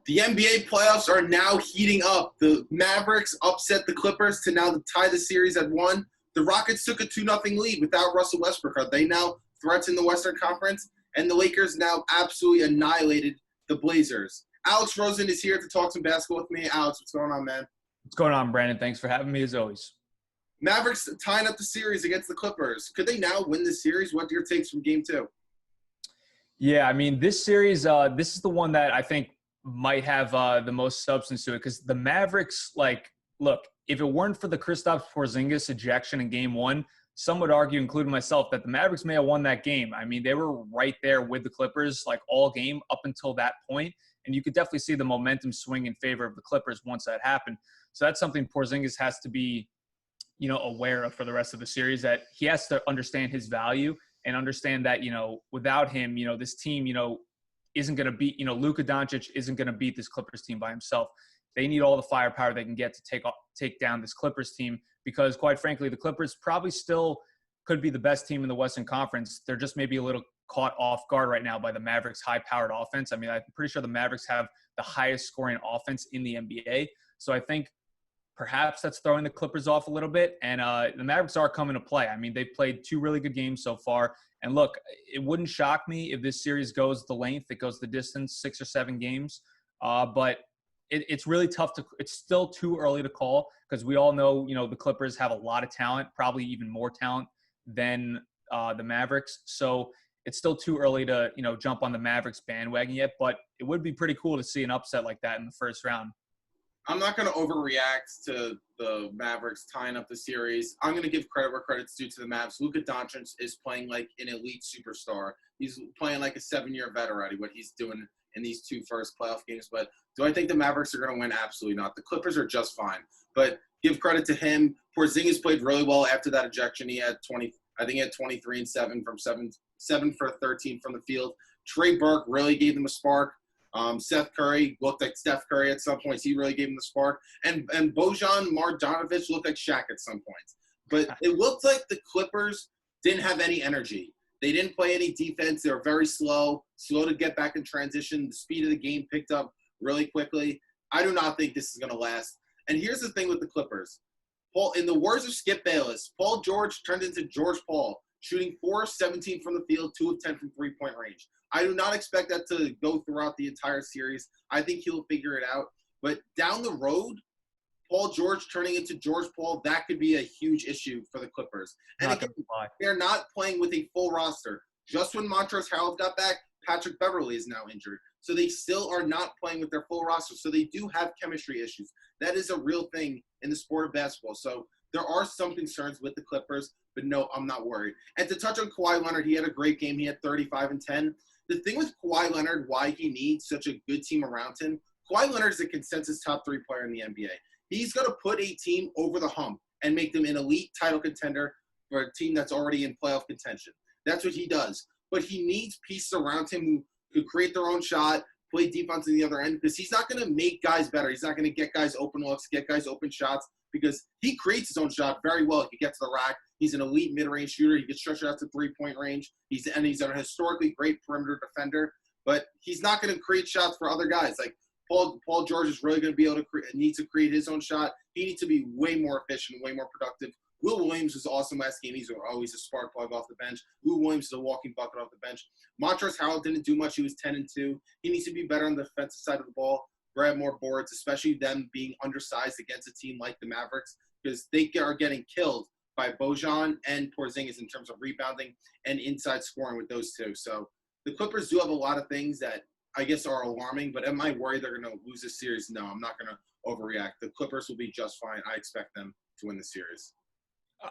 The NBA playoffs are now heating up. The Mavericks upset the Clippers to now tie the series at 1. The Rockets took a 2-0 lead without Russell Westbrook. Are they now threats in the Western Conference? And the Lakers now absolutely annihilated the Blazers. Alex Rosen is here to talk some basketball with me. Alex, what's going on, man? What's going on, Brandon? Thanks for having me, as always. Mavericks tying up the series against the Clippers. Could they now win the series? What are your takes from Game 2? Yeah, I mean, this series, this is the one that I think might have the most substance to it, because the Mavericks, look, if it weren't for the Kristaps Porzingis ejection in Game 1, some would argue, including myself, that the Mavericks may have won that game. I mean, they were right there with the Clippers all game up until that point, and you could definitely see the momentum swing in favor of the Clippers once that happened. So that's something Porzingis has to be, aware of for the rest of the series, that he has to understand his value and understand that, without him, this team, isn't going to beat, Luka Doncic isn't going to beat this Clippers team by himself. They need all the firepower they can get to take down this Clippers team, because quite frankly, the Clippers probably still could be the best team in the Western Conference. They're just maybe a little caught off guard right now by the Mavericks' high-powered offense. I mean, I'm pretty sure the Mavericks have the highest scoring offense in the NBA. So I think perhaps that's throwing the Clippers off a little bit. And the Mavericks are coming to play. I mean, they've played 2 really good games so far. And look, it wouldn't shock me if this series goes the length, it goes the distance, 6 or 7 games. But it's really tough it's still too early to call, because we all know, the Clippers have a lot of talent, probably even more talent than the Mavericks. So it's still too early to, jump on the Mavericks bandwagon yet. But it would be pretty cool to see an upset like that in the first round. I'm not going to overreact to the Mavericks tying up the series. I'm going to give credit where credit's due to the Mavs. Luka Doncic is playing like an elite superstar. He's playing like a 7-year vet already, what he's doing in these 2 first playoff games. But do I think the Mavericks are going to win? Absolutely not. The Clippers are just fine. But give credit to him. Porzingis played really well after that ejection. He had 23 and 7 from 7 for 13 from the field. Trey Burke really gave them a spark. Seth Curry looked like Steph Curry at some points. He really gave him the spark. And Bojan Marjanovic looked like Shaq at some points. But it looked like the Clippers didn't have any energy. They didn't play any defense. They were very slow to get back in transition. The speed of the game picked up really quickly. I do not think this is going to last. And here's the thing with the Clippers. In the words of Skip Bayless, Paul George turned into George Paul, shooting 4 of 17 from the field, 2 of 10 from three-point range. I do not expect that to go throughout the entire series. I think he'll figure it out. But down the road, Paul George turning into George Paul, that could be a huge issue for the Clippers. And again, they're not playing with a full roster. Just when Montrezl Harrell got back, Patrick Beverley is now injured. So they still are not playing with their full roster. So they do have chemistry issues. That is a real thing in the sport of basketball. So there are some concerns with the Clippers, but no, I'm not worried. And to touch on Kawhi Leonard, he had a great game. He had 35 and 10. The thing with Kawhi Leonard, why he needs such a good team around him, Kawhi Leonard is a consensus top 3 player in the NBA. He's going to put a team over the hump and make them an elite title contender for a team that's already in playoff contention. That's what he does. But he needs pieces around him who create their own shot, play defense on the other end, because he's not going to make guys better. He's not going to get guys open looks, get guys open shots, because he creates his own shot very well. He gets to the rack. He's an elite mid-range shooter. He gets stretched out to three-point range. He's a historically great perimeter defender, but he's not going to create shots for other guys. Like Paul George is really going to be able to needs to create his own shot. He needs to be way more efficient, way more productive. Will Williams was awesome last game. He's always a spark plug off the bench. Will Williams is a walking bucket off the bench. Montrezl Harrell didn't do much. He was 10 and 2. He needs to be better on the defensive side of the ball, grab more boards, especially them being undersized against a team like the Mavericks, because they are getting killed by Bojan and Porzingis in terms of rebounding and inside scoring with those two. So the Clippers do have a lot of things that I guess are alarming, but am I worried they're going to lose this series? No, I'm not going to overreact. The Clippers will be just fine. I expect them to win the series.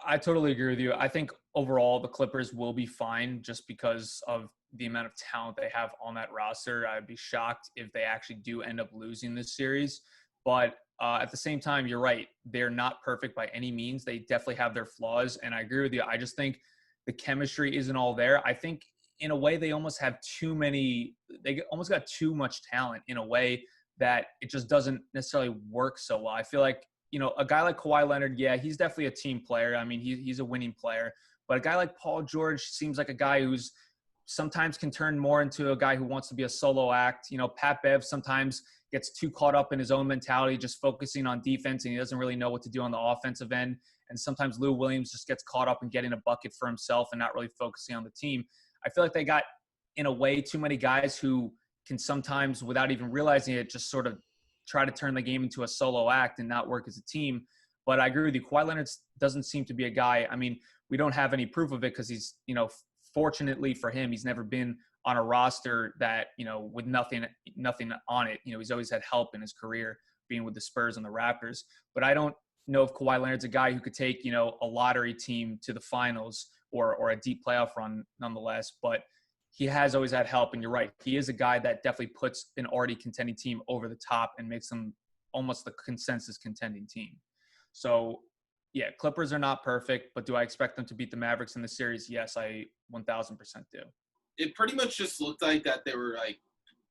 I totally agree with you. I think overall the Clippers will be fine just because of the amount of talent they have on that roster. I'd be shocked if they actually do end up losing this series. But at the same time, you're right. They're not perfect by any means. They definitely have their flaws. And I agree with you. I just think the chemistry isn't all there. I think in a way they almost have they almost got too much talent in a way that it just doesn't necessarily work so well. I feel like, a guy like Kawhi Leonard, yeah, he's definitely a team player. I mean, he's a winning player. But a guy like Paul George seems like a guy who's sometimes can turn more into a guy who wants to be a solo act. Pat Bev, sometimes gets too caught up in his own mentality, just focusing on defense, and he doesn't really know what to do on the offensive end. And sometimes Lou Williams just gets caught up in getting a bucket for himself and not really focusing on the team. I feel like they got, in a way, too many guys who can sometimes, without even realizing it, just sort of try to turn the game into a solo act and not work as a team. But I agree with you. Kawhi Leonard doesn't seem to be a guy. I mean, we don't have any proof of it because he's, fortunately for him, he's never been on a roster that, with nothing on it. He's always had help in his career being with the Spurs and the Raptors. But I don't know if Kawhi Leonard's a guy who could take, a lottery team to the finals or a deep playoff run nonetheless. But he has always had help. And you're right. He is a guy that definitely puts an already contending team over the top and makes them almost the consensus contending team. So, yeah, Clippers are not perfect, but do I expect them to beat the Mavericks in the series? Yes, I 1,000% do. It pretty much just looked like that they were like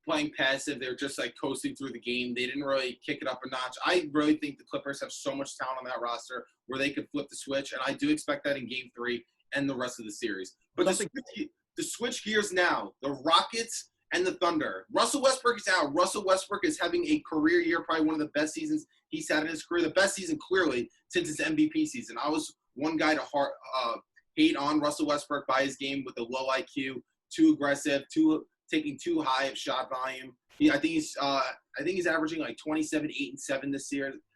playing passive. They were just like coasting through the game. They didn't really kick it up a notch. I really think the Clippers have so much talent on that roster where they could flip the switch, and I do expect that in Game 3 and the rest of the series. But the switch gears now, the Rockets and the Thunder. Russell Westbrook is out. Russell Westbrook is having a career year, probably one of the best seasons he's had in his career. The best season, clearly, since his MVP season. I was one guy to hate on Russell Westbrook by his game with a low IQ, too aggressive, taking too high of shot volume. I think he's averaging like 27, 8, and 7 this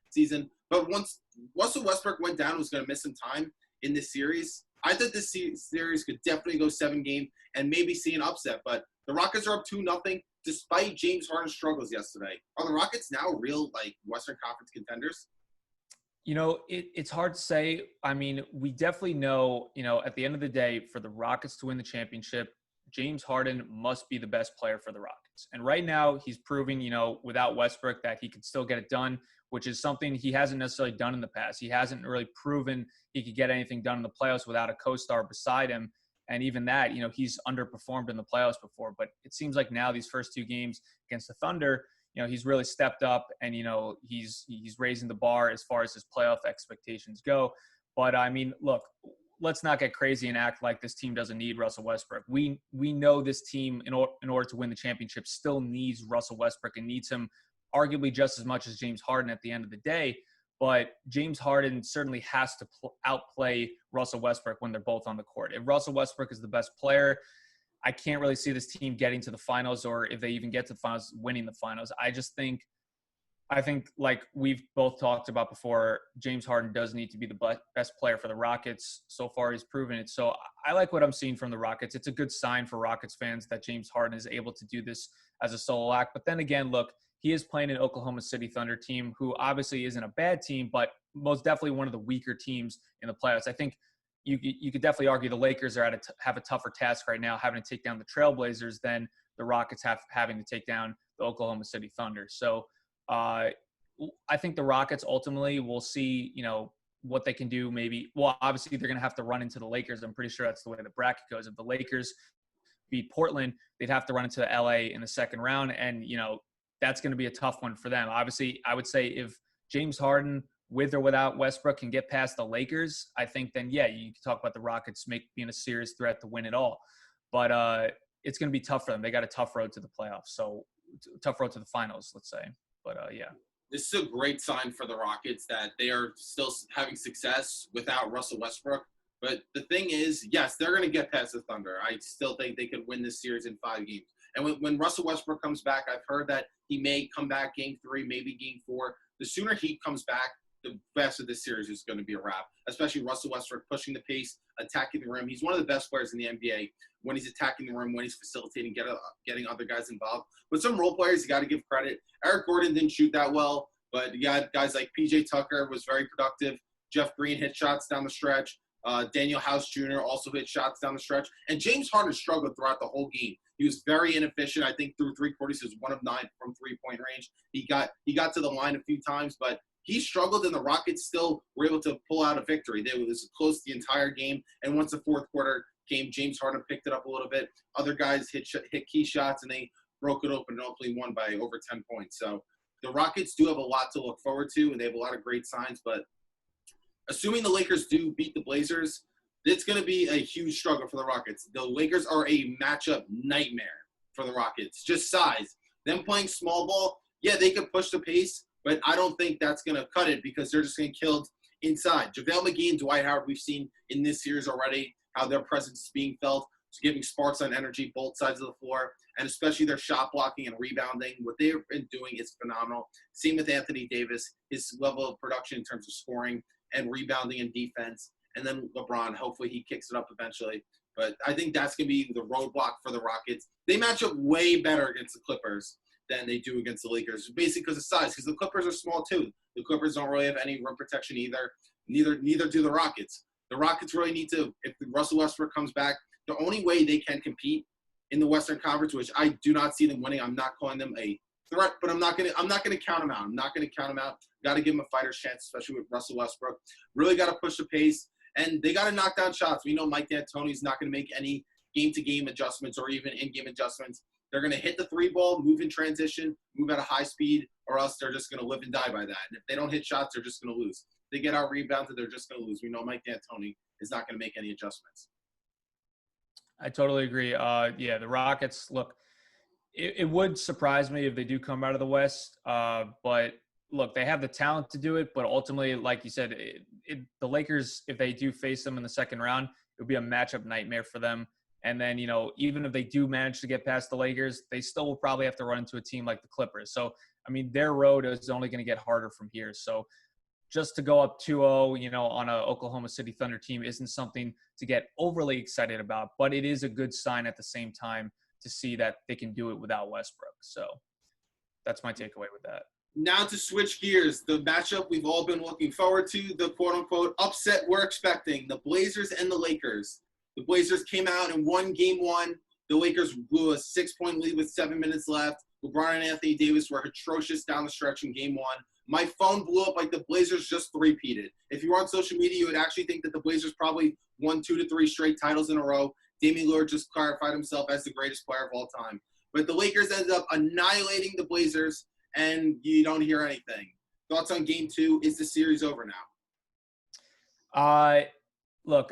season. But once Russell Westbrook went down, was going to miss some time in this series. I thought this series could definitely go 7-game and maybe see an upset. But the Rockets are up 2-0 despite James Harden's struggles yesterday. Are the Rockets now real Western Conference contenders? It's hard to say. I mean, we definitely know, at the end of the day, for the Rockets to win the championship, James Harden must be the best player for the Rockets. And right now he's proving, without Westbrook that he could still get it done, which is something he hasn't necessarily done in the past. He hasn't really proven he could get anything done in the playoffs without a co-star beside him. And even that, he's underperformed in the playoffs before. But it seems like now these first 2 games against the Thunder, he's really stepped up and, he's raising the bar as far as his playoff expectations go. But, I mean, look, let's not get crazy and act like this team doesn't need Russell Westbrook. We know this team, in order to win the championship, still needs Russell Westbrook and needs him arguably just as much as James Harden at the end of the day. But James Harden certainly has to outplay Russell Westbrook when they're both on the court. If Russell Westbrook is the best player, I can't really see this team getting to the finals, or if they even get to the finals, winning the finals. I think like we've both talked about before, James Harden does need to be the best player for the Rockets. So far, he's proven it. So I like what I'm seeing from the Rockets. It's a good sign for Rockets fans that James Harden is able to do this as a solo act. But then again, look, he is playing an Oklahoma City Thunder team who obviously isn't a bad team, but most definitely one of the weaker teams in the playoffs. I think you could definitely argue the Lakers have a tougher task right now, having to take down the Trailblazers than the Rockets having to take down the Oklahoma City Thunder. So I think the Rockets ultimately will see, what they can do. Maybe, well, obviously they're going to have to run into the Lakers. I'm pretty sure that's the way the bracket goes. If the Lakers beat Portland, they'd have to run into LA in the second round. And, that's going to be a tough one for them. Obviously, I would say if James Harden, with or without Westbrook, can get past the Lakers, I think then, yeah, you can talk about the Rockets being a serious threat to win it all. But it's going to be tough for them. They got a tough road to the playoffs. So tough road to the finals, let's say. But, yeah. This is a great sign for the Rockets that they are still having success without Russell Westbrook. But the thing is, yes, they're going to get past the Thunder. I still think they could win this series in 5 games. And when Russell Westbrook comes back, I've heard that he may come back Game 3, maybe Game 4. The sooner he comes back, the best of this series is going to be a wrap, especially Russell Westbrook pushing the pace, attacking the rim. He's one of the best players in the NBA when he's attacking the rim, when he's facilitating, getting other guys involved. But some role players, you got to give credit. Eric Gordon didn't shoot that well, but you got guys like P.J. Tucker was very productive. Jeff Green hit shots down the stretch. Daniel House Jr. also hit shots down the stretch. And James Harden struggled throughout the whole game. He was very inefficient. I think through 3 quarters, he was 1 of 9 from 3-point range. He got to the line a few times, but he struggled, and the Rockets still were able to pull out a victory. They was close the entire game, and once the fourth quarter came, James Harden picked it up a little bit. Other guys hit key shots, and they broke it open and ultimately won by over 10 points. So the Rockets do have a lot to look forward to, and they have a lot of great signs. But assuming the Lakers do beat the Blazers, it's going to be a huge struggle for the Rockets. The Lakers are a matchup nightmare for the Rockets. Just size. Them playing small ball, yeah, they could push the pace, but I don't think that's going to cut it because they're just getting killed inside. JaVale McGee and Dwight Howard, we've seen in this series already how their presence is being felt. It's giving sparks on energy both sides of the floor, and especially their shot blocking and rebounding. What they've been doing is phenomenal. Same with Anthony Davis, his level of production in terms of scoring and rebounding and defense. And then LeBron, hopefully he kicks it up eventually. But I think that's going to be the roadblock for the Rockets. They match up way better against the Clippers than they do against the Lakers, basically because of size, because the Clippers are small too. The Clippers don't really have any rim protection either. Neither do the Rockets. The Rockets really need to, if Russell Westbrook comes back, the only way they can compete in the Western Conference, which I do not see them winning, I'm not calling them a threat, but I'm not gonna count them out. I'm not gonna count them out. Got to give them a fighter's chance, especially with Russell Westbrook. Really got to push the pace, and they got to knock down shots. We know Mike D'Antoni's not going to make any game-to-game adjustments or even in-game adjustments. They're going to hit the three ball, move in transition, move at a high speed, or else they're just going to live and die by that. And if they don't hit shots, they're just going to lose. If they get out rebounded, they're just going to lose. We know Mike D'Antoni is not going to make any adjustments. I totally agree. Yeah, the Rockets, look, it would surprise me if they do come out of the West. But look, they have the talent to do it. But ultimately, like you said, the Lakers, if they do face them in the second round, it would be a matchup nightmare for them. And then, even if they do manage to get past the Lakers, they still will probably have to run into a team like the Clippers. So, I mean, their road is only going to get harder from here. So just to go up 2-0, on a Oklahoma City Thunder team isn't something to get overly excited about, but it is a good sign at the same time to see that they can do it without Westbrook. So that's my takeaway with that. Now to switch gears, the matchup we've all been looking forward to, the quote-unquote upset we're expecting, the Blazers and the Lakers. The Blazers came out and won Game 1. The Lakers blew a 6-point lead with 7 minutes left. LeBron and Anthony Davis were atrocious down the stretch in Game 1. My phone blew up like the Blazers just three-peated. If you were on social media, you would actually think that the Blazers probably won 2 to 3 straight titles in a row. Damian Lillard just clarified himself as the greatest player of all time. But the Lakers ended up annihilating the Blazers, and you don't hear anything. Thoughts on Game 2? Is the series over now? Look,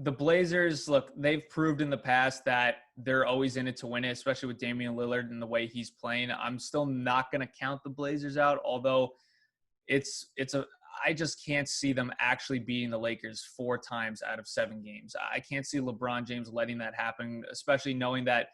the Blazers, they've proved in the past that they're always in it to win it, especially with Damian Lillard and the way he's playing. I'm still not going to count the Blazers out, although I just can't see them actually beating the Lakers 4 times out of 7 games. I can't see LeBron James letting that happen, especially knowing that,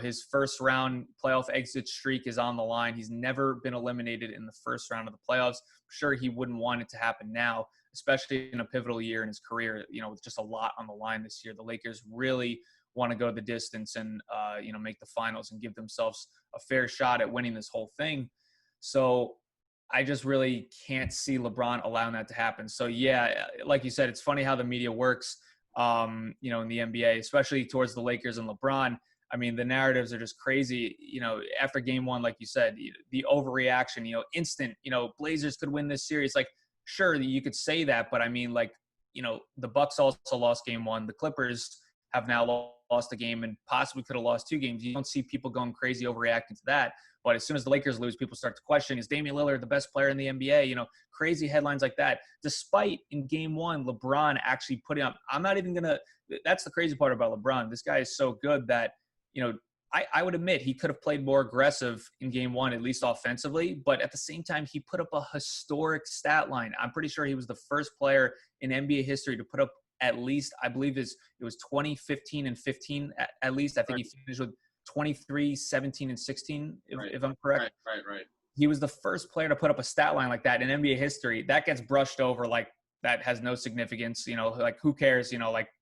his first round playoff exit streak is on the line. He's never been eliminated in the first round of the playoffs. I'm sure he wouldn't want it to happen now, especially in a pivotal year in his career, with just a lot on the line this year. The Lakers really want to go the distance and, make the finals and give themselves a fair shot at winning this whole thing. So I just really can't see LeBron allowing that to happen. So, yeah, like you said, it's funny how the media works, in the NBA, especially towards the Lakers and LeBron. I mean, the narratives are just crazy. After Game 1, like you said, the overreaction, instant, Blazers could win this series. Like, sure, you could say that, but I mean, the Bucks also lost Game 1. The Clippers have now lost a game and possibly could have lost 2 games. You don't see people going crazy overreacting to that. But as soon as the Lakers lose, people start to question, is Damian Lillard the best player in the NBA? Crazy headlines like that. Despite in Game 1, LeBron actually putting up, that's the crazy part about LeBron. This guy is so good that, I would admit he could have played more aggressive in Game 1, at least offensively. But at the same time, he put up a historic stat line. I'm pretty sure he was the first player in NBA history to put up at least, I believe it was 20, 15, and 15 at least. I think he finished with 23, 17, and 16, if I'm correct. Right. He was the first player to put up a stat line like that in NBA history. That gets brushed over like that has no significance, who cares,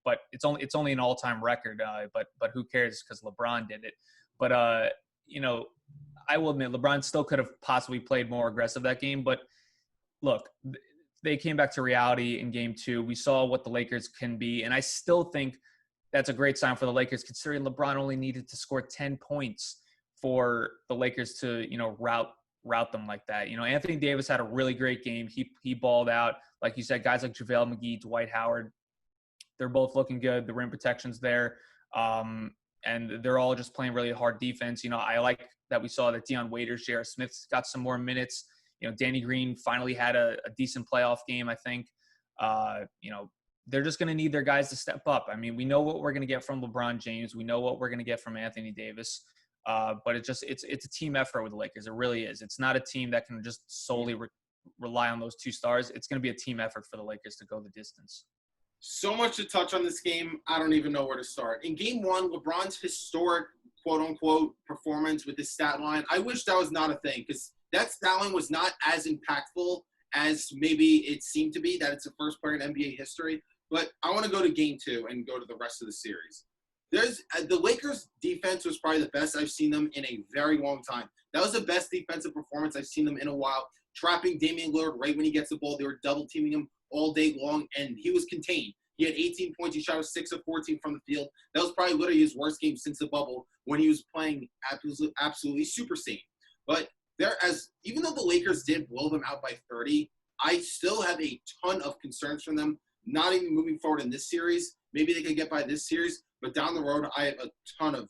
but it's only an all-time record, but who cares because LeBron did it. But, I will admit LeBron still could have possibly played more aggressive that game. But look, they came back to reality in Game 2. We saw what the Lakers can be. And I still think that's a great sign for the Lakers, considering LeBron only needed to score 10 points for the Lakers to, route them like that. Anthony Davis had a really great game. He balled out. Like you said, guys like JaVale McGee, Dwight Howard, they're both looking good. The rim protection's there. And they're all just playing really hard defense. I like that we saw that Dion Waiters, J.R. Smith's got some more minutes. Danny Green finally had a decent playoff game, I think. They're just going to need their guys to step up. I mean, we know what we're going to get from LeBron James. We know what we're going to get from Anthony Davis. But it's a team effort with the Lakers. It really is. It's not a team that can just solely rely on those two stars. It's going to be a team effort for the Lakers to go the distance. So much to touch on this game. I don't even know where to start. In game one, LeBron's historic quote-unquote performance with his stat line, I wish that was not a thing because that stat line was not as impactful as maybe it seemed to be, that it's the first player in NBA history. But I want to go to game two and go to the rest of the series. The Lakers' defense was probably the best I've seen them in a very long time. That was the best defensive performance I've seen them in a while. Trapping Damian Lillard right when he gets the ball. They were double-teaming him all day long, and he was contained. He had 18 points. He shot 6 of 14 from the field. That was probably literally his worst game since the bubble when he was playing absolutely super sane. But even though the Lakers did blow them out by 30, I still have a ton of concerns from them, not even moving forward in this series. Maybe they could get by this series, but down the road, I have a ton of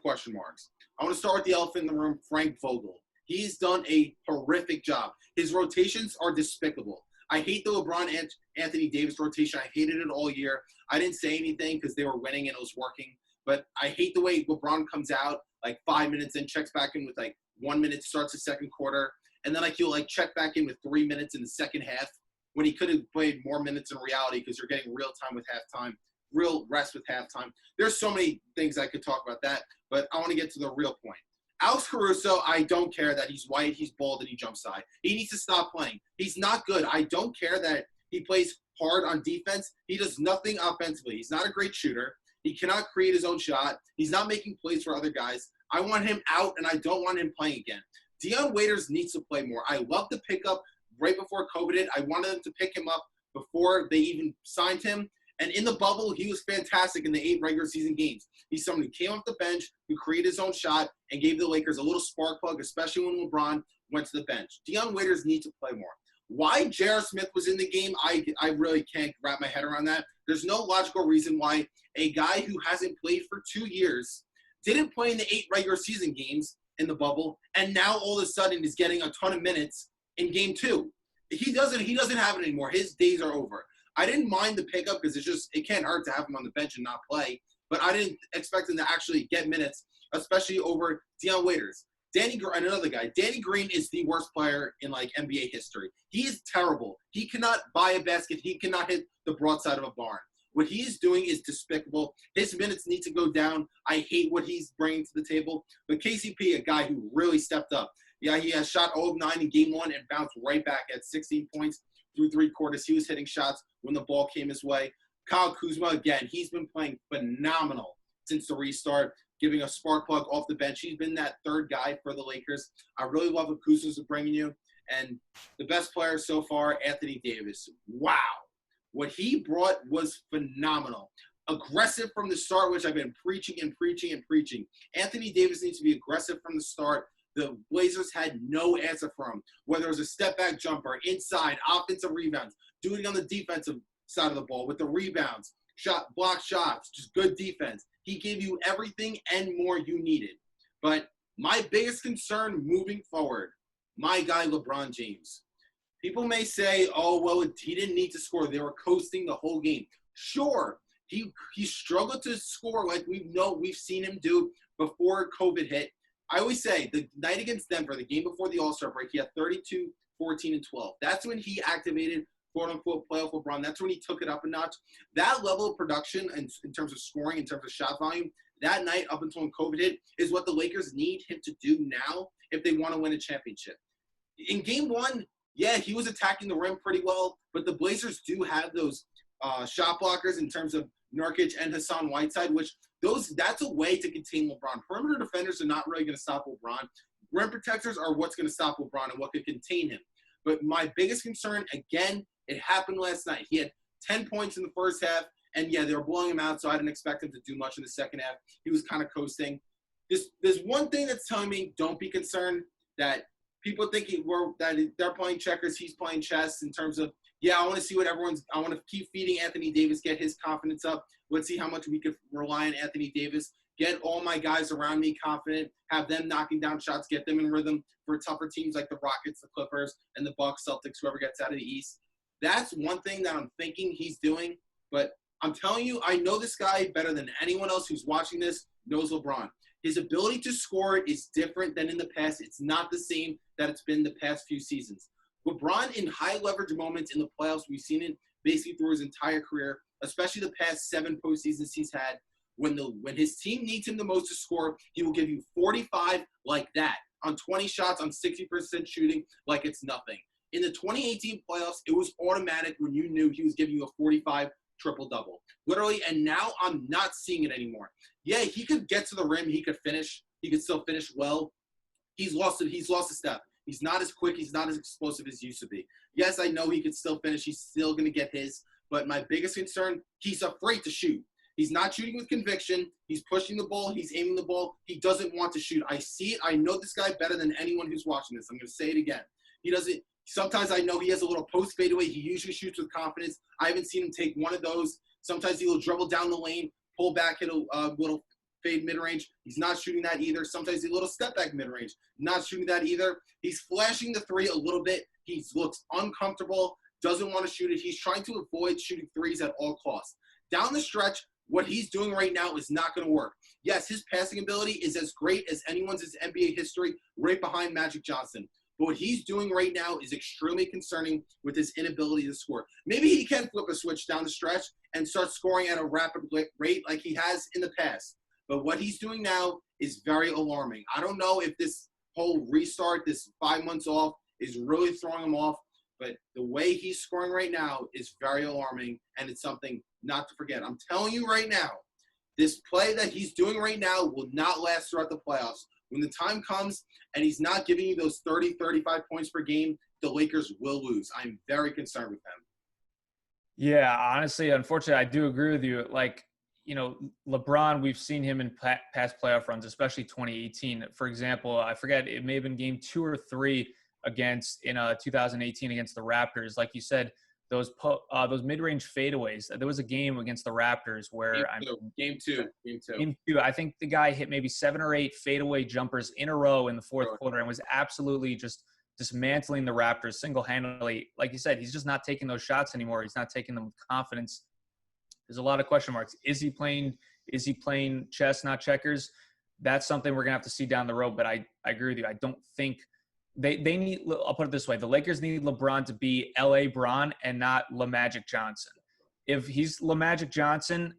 question marks. I want to start with the elephant in the room, Frank Vogel. He's done a horrific job. His rotations are despicable. I hate the LeBron and Anthony Davis rotation. I hated it all year. I didn't say anything because they were winning and it was working. But I hate the way LeBron comes out like 5 minutes and checks back in with like 1 minute, starts the second quarter. And then like he'll like check back in with 3 minutes in the second half when he could have played more minutes in reality because you're getting real time with halftime, real rest with halftime. There's so many things I could talk about that, but I want to get to the real point. Alex Caruso, I don't care that he's white, he's bald, and he jumps high. He needs to stop playing. He's not good. I don't care that he plays hard on defense. He does nothing offensively. He's not a great shooter. He cannot create his own shot. He's not making plays for other guys. I want him out, and I don't want him playing again. Dion Waiters needs to play more. I love the pickup right before COVID hit. I wanted them to pick him up before they even signed him. And in the bubble, he was fantastic in the 8 regular season games. He's someone who came off the bench, who created his own shot, and gave the Lakers a little spark plug, especially when LeBron went to the bench. Dion Waiters needs to play more. Why J.R. Smith was in the game, I really can't wrap my head around that. There's no logical reason why a guy who hasn't played for 2 years didn't play in the 8 regular season games in the bubble, and now all of a sudden is getting a ton of minutes in game 2. He doesn't have it anymore. His days are over. I didn't mind the pickup because it can't hurt to have him on the bench and not play. But I didn't expect him to actually get minutes, especially over Dion Waiters. Another guy, Danny Green is the worst player in like NBA history. He is terrible. He cannot buy a basket. He cannot hit the broadside of a barn. What he is doing is despicable. His minutes need to go down. I hate what he's bringing to the table. But KCP, a guy who really stepped up. Yeah, he has shot 0 of 9 in game 1 and bounced right back at 16 points through 3 quarters. He was hitting shots when the ball came his way. Kyle Kuzma, again, he's been playing phenomenal since the restart, giving a spark plug off the bench. He's been that third guy for the Lakers. I really love what Kuzma's bringing you. And the best player so far, Anthony Davis. Wow. What he brought was phenomenal. Aggressive from the start, which I've been preaching. Anthony Davis needs to be aggressive from the start. The Blazers had no answer for him, whether it was a step-back jumper, inside, offensive rebounds, doing it on the defensive side of the ball with the rebounds, block shots, just good defense. He gave you everything and more you needed. But my biggest concern moving forward, my guy LeBron James. People may say, oh, well, he didn't need to score. They were coasting the whole game. Sure, he struggled to score like we've seen him do before COVID hit. I always say the night against Denver, the game before the All-Star break, he had 32, 14, and 12. That's when he activated, quote-unquote, playoff LeBron. That's when he took it up a notch. That level of production in terms of scoring, in terms of shot volume, that night up until when COVID hit is what the Lakers need him to do now if they want to win a championship. In Game 1, yeah, he was attacking the rim pretty well, but the Blazers do have those shot blockers in terms of Nurkic and Hassan Whiteside, which that's a way to contain LeBron. Perimeter defenders are not really going to stop LeBron. Rim protectors are what's going to stop LeBron and what could contain him. But my biggest concern, again, it happened last night. He had 10 points in the first half, and yeah, they were blowing him out, so I didn't expect him to do much in the second half. He was kind of coasting. There's one thing that's telling me don't be concerned, that people think that they're playing checkers, he's playing chess in terms of, yeah, I want to see what I want to keep feeding Anthony Davis, get his confidence up. Let's see how much we could rely on Anthony Davis. Get all my guys around me confident, have them knocking down shots, get them in rhythm for tougher teams like the Rockets, the Clippers, and the Bucks, Celtics, whoever gets out of the East. That's one thing that I'm thinking he's doing. But I'm telling you, I know this guy better than anyone else who's watching this knows LeBron. His ability to score is different than in the past. It's not the same that it's been the past few seasons. LeBron, in high leverage moments in the playoffs, we've seen it basically through his entire career, especially the past 7 postseasons he's had. When his team needs him the most to score, he will give you 45 like that on 20 shots on 60% shooting like it's nothing. In the 2018 playoffs, it was automatic when you knew he was giving you a 45 triple-double. Literally, and now I'm not seeing it anymore. Yeah, he could get to the rim. He could finish. He could still finish well. He's lost a step. He's not as quick. He's not as explosive as he used to be. Yes, I know he could still finish. He's still going to get his. But my biggest concern, he's afraid to shoot. He's not shooting with conviction. He's pushing the ball. He's aiming the ball. He doesn't want to shoot. I see it. I know this guy better than anyone who's watching this. I'm going to say it again. He doesn't. Sometimes I know he has a little post fadeaway. He usually shoots with confidence. I haven't seen him take one of those. Sometimes he'll dribble down the lane, pull back, hit a little fade mid-range. He's not shooting that either. Sometimes a little step back mid-range. Not shooting that either. He's flashing the three a little bit. He looks uncomfortable, doesn't want to shoot it. He's trying to avoid shooting threes at all costs. Down the stretch, what he's doing right now is not going to work. Yes, his passing ability is as great as anyone's in NBA history, right behind Magic Johnson. But what he's doing right now is extremely concerning with his inability to score. Maybe he can flip a switch down the stretch and start scoring at a rapid rate like he has in the past. But what he's doing now is very alarming. I don't know if this whole restart, this 5 months off, is really throwing him off. But the way he's scoring right now is very alarming, and it's something not to forget. I'm telling you right now, this play that he's doing right now will not last throughout the playoffs. When the time comes and he's not giving you those 30, 35 points per game, the Lakers will lose. I'm very concerned with them. Yeah, honestly, unfortunately, I do agree with you. Like, LeBron, we've seen him in past playoff runs, especially 2018. For example, I forget, it may have been game 2 or 3 in 2018 against the Raptors. Like you said, those mid-range fadeaways. There was a game against the Raptors where Game two. I think the guy hit maybe 7 or 8 fadeaway jumpers in a row in the fourth quarter and was absolutely just dismantling the Raptors single-handedly. Like you said, he's just not taking those shots anymore. He's not taking them with confidence. There's a lot of question marks. Is he playing chess, not checkers? That's something we're gonna have to see down the road. But I agree with you. I don't think they need. I'll put it this way: the Lakers need LeBron to be L.A. Bron and not LaMagic Johnson. If he's LaMagic Johnson,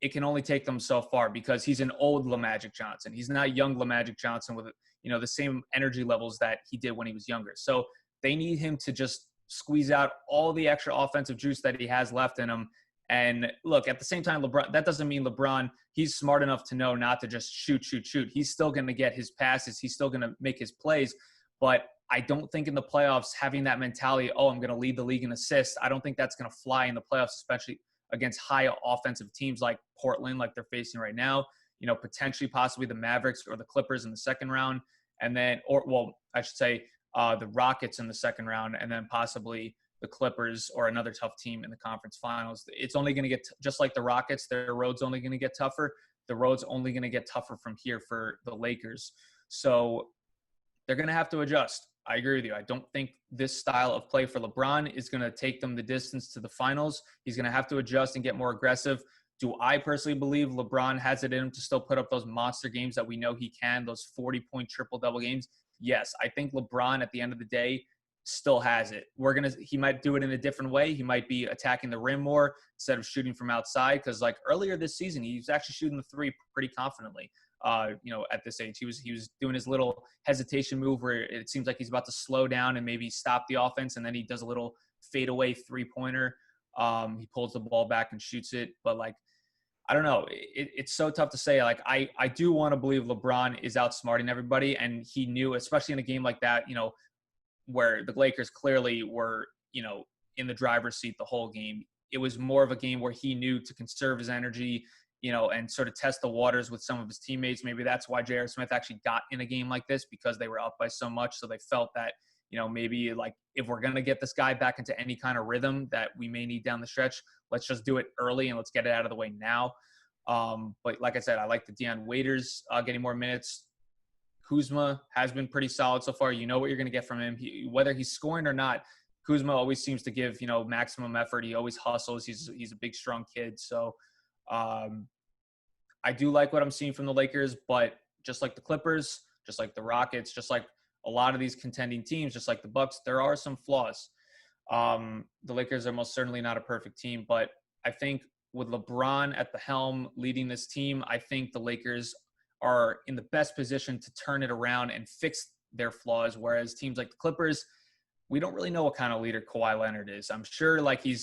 it can only take them so far because he's an old LaMagic Johnson. He's not young LaMagic Johnson with the same energy levels that he did when he was younger. So they need him to just squeeze out all the extra offensive juice that he has left in him. And look, at the same time, LeBron, that doesn't mean LeBron, he's smart enough to know not to just shoot. He's still going to get his passes. He's still going to make his plays. But I don't think in the playoffs, having that mentality, I'm going to lead the league in assists, I don't think that's going to fly in the playoffs, especially against high offensive teams like Portland, like they're facing right now, potentially possibly the Mavericks or the Clippers in the second round. And then, I should say the Rockets in the second round, and then possibly the Clippers or another tough team in the conference finals. It's only going to get, just like the Rockets, their road's only going to get tougher. The road's only going to get tougher from here for the Lakers. So they're going to have to adjust. I agree with you. I don't think this style of play for LeBron is going to take them the distance to the finals. He's going to have to adjust and get more aggressive. Do I personally believe LeBron has it in him to still put up those monster games that we know he can, those 40-point triple-double games? Yes. I think LeBron, at the end of the day, still has it. He might do it in a different way. He might be attacking the rim more instead of shooting from outside. Because like earlier this season, he was actually shooting the three pretty confidently. At this age, he was doing his little hesitation move where it seems like he's about to slow down and maybe stop the offense, and then he does a little fadeaway 3-pointer. He pulls the ball back and shoots it. But like, I don't know. It's so tough to say. Like, I do want to believe LeBron is outsmarting everybody, and he knew, especially in a game like that, where the Lakers clearly were, in the driver's seat the whole game. It was more of a game where he knew to conserve his energy, and sort of test the waters with some of his teammates. Maybe that's why J.R. Smith actually got in a game like this, because they were up by so much. So they felt that, maybe like if we're going to get this guy back into any kind of rhythm that we may need down the stretch, let's just do it early and let's get it out of the way now. But like I said, I like the Deion Waiters getting more minutes. Kuzma has been pretty solid so far. You know what you're going to get from him. Whether he's scoring or not, Kuzma always seems to give, maximum effort. He always hustles. He's a big, strong kid. So I do like what I'm seeing from the Lakers, but just like the Clippers, just like the Rockets, just like a lot of these contending teams, just like the Bucks, there are some flaws. The Lakers are most certainly not a perfect team, but I think with LeBron at the helm leading this team, I think the Lakers are in the best position to turn it around and fix their flaws. Whereas teams like the Clippers, we don't really know what kind of leader Kawhi Leonard is. I'm sure like he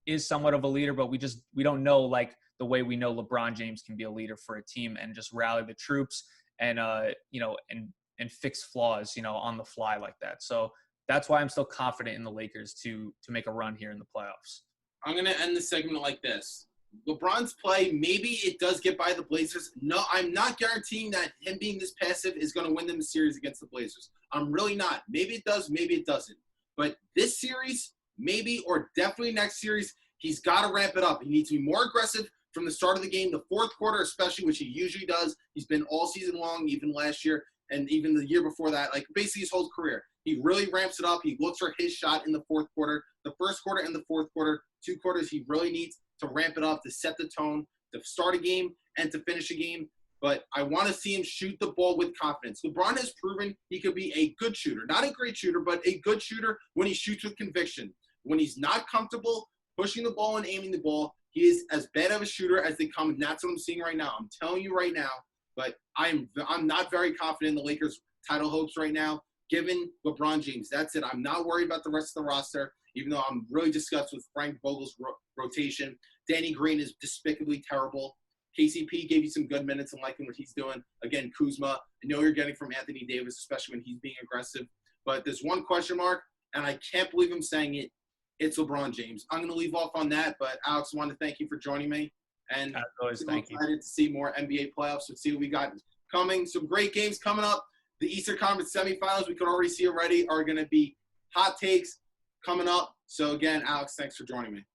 is somewhat of a leader, but we don't know like the way we know LeBron James can be a leader for a team and just rally the troops and and fix flaws, on the fly like that. So that's why I'm still confident in the Lakers to make a run here in the playoffs. I'm going to end the segment like this. LeBron's play, maybe it does get by the Blazers. No, I'm not guaranteeing that him being this passive is going to win them a series against the Blazers. I'm really not. Maybe it does, maybe it doesn't. But this series, maybe, or definitely next series, he's got to ramp it up. He needs to be more aggressive from the start of the game, the fourth quarter especially, which he usually does. He's been all season long, even last year, and even the year before that, like basically his whole career. He really ramps it up. He looks for his shot in the fourth quarter, the first quarter and the fourth quarter, 2 quarters. He really needs to ramp it up, to set the tone, to start a game and to finish a game. But I want to see him shoot the ball with confidence. LeBron has proven he could be a good shooter. Not a great shooter, but a good shooter when he shoots with conviction. When he's not comfortable pushing the ball and aiming the ball, he is as bad of a shooter as they come, and that's what I'm seeing right now. I'm telling you right now, but I'm not very confident in the Lakers' title hopes right now, given LeBron James. That's it. I'm not worried about the rest of the roster, even though I'm really disgusted with Frank Vogel's rotation. Danny Green is despicably terrible. KCP gave you some good minutes and liking what he's doing. Again, Kuzma, I know you're getting from Anthony Davis, especially when he's being aggressive. But there's one question mark, and I can't believe I'm saying it. It's LeBron James. I'm going to leave off on that, but Alex, I want to thank you for joining me. And As always, thank you. I'm excited to see more NBA playoffs and see what we got coming. Some great games coming up. The Eastern Conference semifinals, we can already see already, are going to be hot takes coming up. So, again, Alex, thanks for joining me.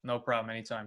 No problem. Anytime.